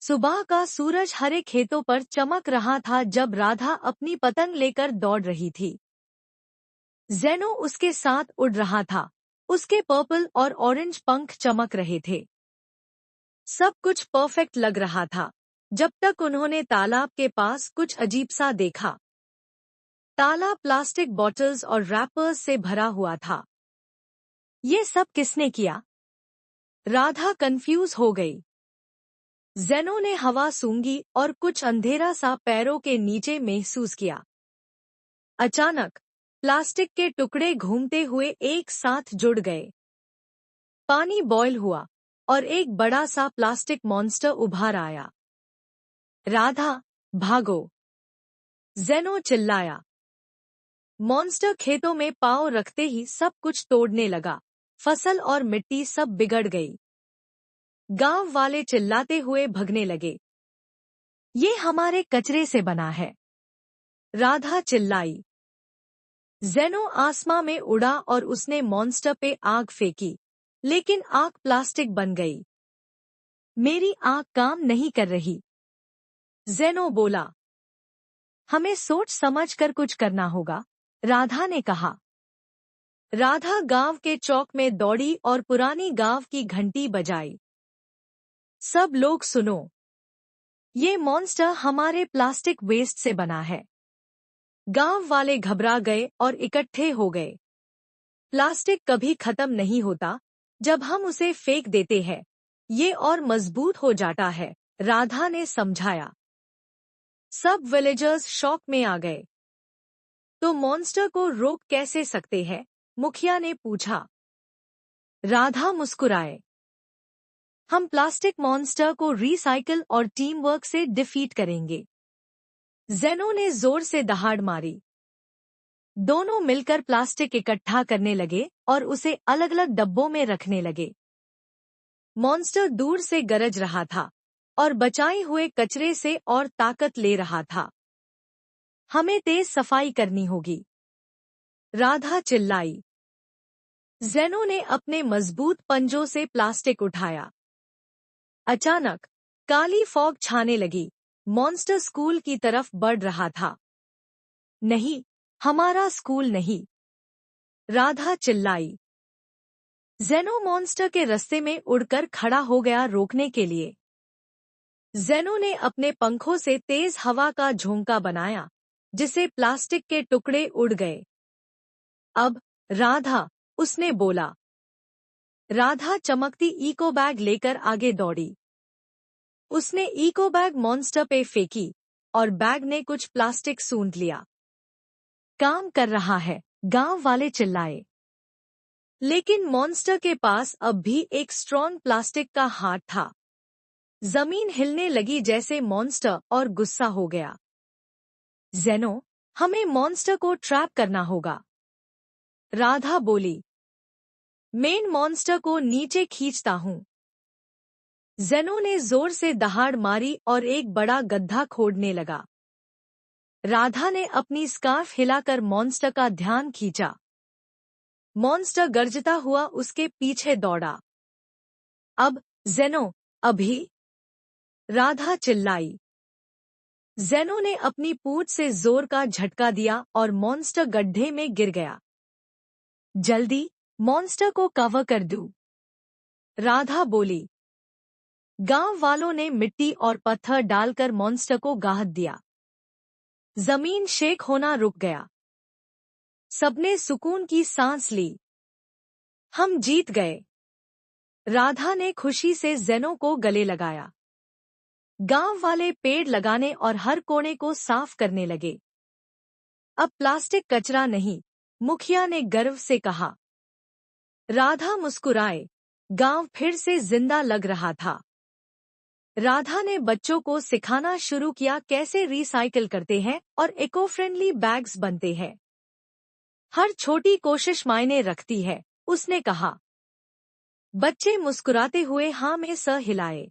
सुबह का सूरज हरे खेतों पर चमक रहा था जब राधा अपनी पतंग लेकर दौड़ रही थी। जेनो उसके साथ उड़ रहा था। उसके पर्पल और ऑरेंज पंख चमक रहे थे। सब कुछ परफेक्ट लग रहा था जब तक उन्होंने तालाब के पास कुछ अजीब सा देखा। तालाब प्लास्टिक बॉटल्स और रैपर्स से भरा हुआ था। ये सब किसने किया? राधा कंफ्यूज हो गई। जेनो ने हवा सूंघी और कुछ अंधेरा सा पैरों के नीचे महसूस किया। अचानक प्लास्टिक के टुकड़े घूमते हुए एक साथ जुड़ गए। पानी बॉयल हुआ और एक बड़ा सा प्लास्टिक मॉन्स्टर उभर आया। राधा, भागो! जेनो चिल्लाया। मॉन्स्टर खेतों में पांव रखते ही सब कुछ तोड़ने लगा। फसल और मिट्टी सब बिगड़ गई। गांव वाले चिल्लाते हुए भगने लगे। ये हमारे कचरे से बना है, राधा चिल्लाई। जेनो आसमां में उड़ा और उसने मॉन्स्टर पे आग फेंकी, लेकिन आग प्लास्टिक बन गई। मेरी आग काम नहीं कर रही, जेनो बोला। हमें सोच समझ कर कुछ करना होगा, राधा ने कहा। राधा गांव के चौक में दौड़ी और पुरानी गांव की घंटी बजाई। सब लोग सुनो, ये मॉन्स्टर हमारे प्लास्टिक वेस्ट से बना है। गांव वाले घबरा गए और इकट्ठे हो गए। प्लास्टिक कभी खत्म नहीं होता, जब हम उसे फेंक देते हैं ये और मजबूत हो जाता है, राधा ने समझाया। सब विलेजर्स शॉक में आ गए। तो मॉन्स्टर को रोक कैसे सकते हैं? मुखिया ने पूछा। राधा मुस्कुराए। हम प्लास्टिक मॉन्स्टर को रिसाइकिल और टीम वर्क से डिफीट करेंगे। जेनो ने जोर से दहाड़ मारी। दोनों मिलकर प्लास्टिक इकट्ठा करने लगे और उसे अलग अलग डब्बों में रखने लगे। मॉन्स्टर दूर से गरज रहा था और बचाए हुए कचरे से और ताकत ले रहा था। हमें तेज सफाई करनी होगी, राधा चिल्लाई। जेनो ने अपने मजबूत पंजों से प्लास्टिक उठाया। अचानक काली फॉग छाने लगी। मॉन्स्टर स्कूल की तरफ बढ़ रहा था। नहीं, हमारा स्कूल नहीं, राधा चिल्लाई। जेनो मॉन्स्टर के रास्ते में उड़कर खड़ा हो गया रोकने के लिए। जेनो ने अपने पंखों से तेज हवा का झोंका बनाया, जिसे प्लास्टिक के टुकड़े उड़ गए। अब राधा, उसने बोला। राधा चमकती इको बैग लेकर आगे दौड़ी। उसने इको बैग मॉन्स्टर पे फेंकी और बैग ने कुछ प्लास्टिक सूंघ लिया। काम कर रहा है, गांव वाले चिल्लाए। लेकिन मॉन्स्टर के पास अब भी एक स्ट्रॉन्ग प्लास्टिक का हाथ था। जमीन हिलने लगी जैसे मॉन्स्टर और गुस्सा हो गया। जेनो, हमें मॉन्स्टर को ट्रैप करना होगा, राधा बोली। मेन मॉन्स्टर को नीचे खींचता हूँ। जेनो ने जोर से दहाड़ मारी और एक बड़ा गड्ढा खोदने लगा। राधा ने अपनी स्कार्फ हिलाकर मॉन्स्टर का ध्यान खींचा। मॉन्स्टर गरजता हुआ उसके पीछे दौड़ा। अब जेनो, अभी, राधा चिल्लाई। जेनो ने अपनी पूंछ से जोर का झटका दिया और मॉन्स्टर गड्ढे में गिर गया। जल्दी मॉन्स्टर को कवर कर दूं, राधा बोली। गांव वालों ने मिट्टी और पत्थर डालकर मॉन्स्टर को गाहत दिया। जमीन शेक होना रुक गया। सबने सुकून की सांस ली। हम जीत गए, राधा ने खुशी से जेनो को गले लगाया। गांव वाले पेड़ लगाने और हर कोने को साफ करने लगे। अब प्लास्टिक कचरा नहीं, मुखिया ने गर्व से कहा। राधा मुस्कुराए। गांव फिर से जिंदा लग रहा था। राधा ने बच्चों को सिखाना शुरू किया कैसे रिसाइकिल करते हैं और इको फ्रेंडली बैग्स बनते हैं। हर छोटी कोशिश मायने रखती है, उसने कहा। बच्चे मुस्कुराते हुए हाँ में सर हिलाए।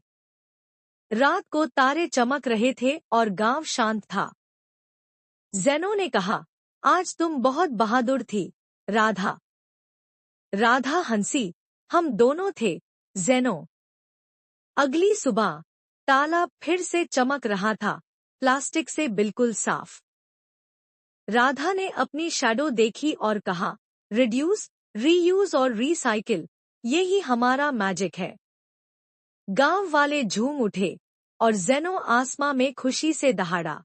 रात को तारे चमक रहे थे और गांव शांत था। जेनो ने कहा, आज तुम बहुत बहादुर थी, राधा। राधा हंसी। हम दोनों थे, जेनो। अगली सुबह तालाब फिर से चमक रहा था, प्लास्टिक से बिल्कुल साफ। राधा ने अपनी शैडो देखी और कहा, रिड्यूस, रीयूज और रीसाइकिल, ये ही हमारा मैजिक है। गांव वाले झूम उठे और ज़ेनो आसमां में खुशी से दहाड़ा।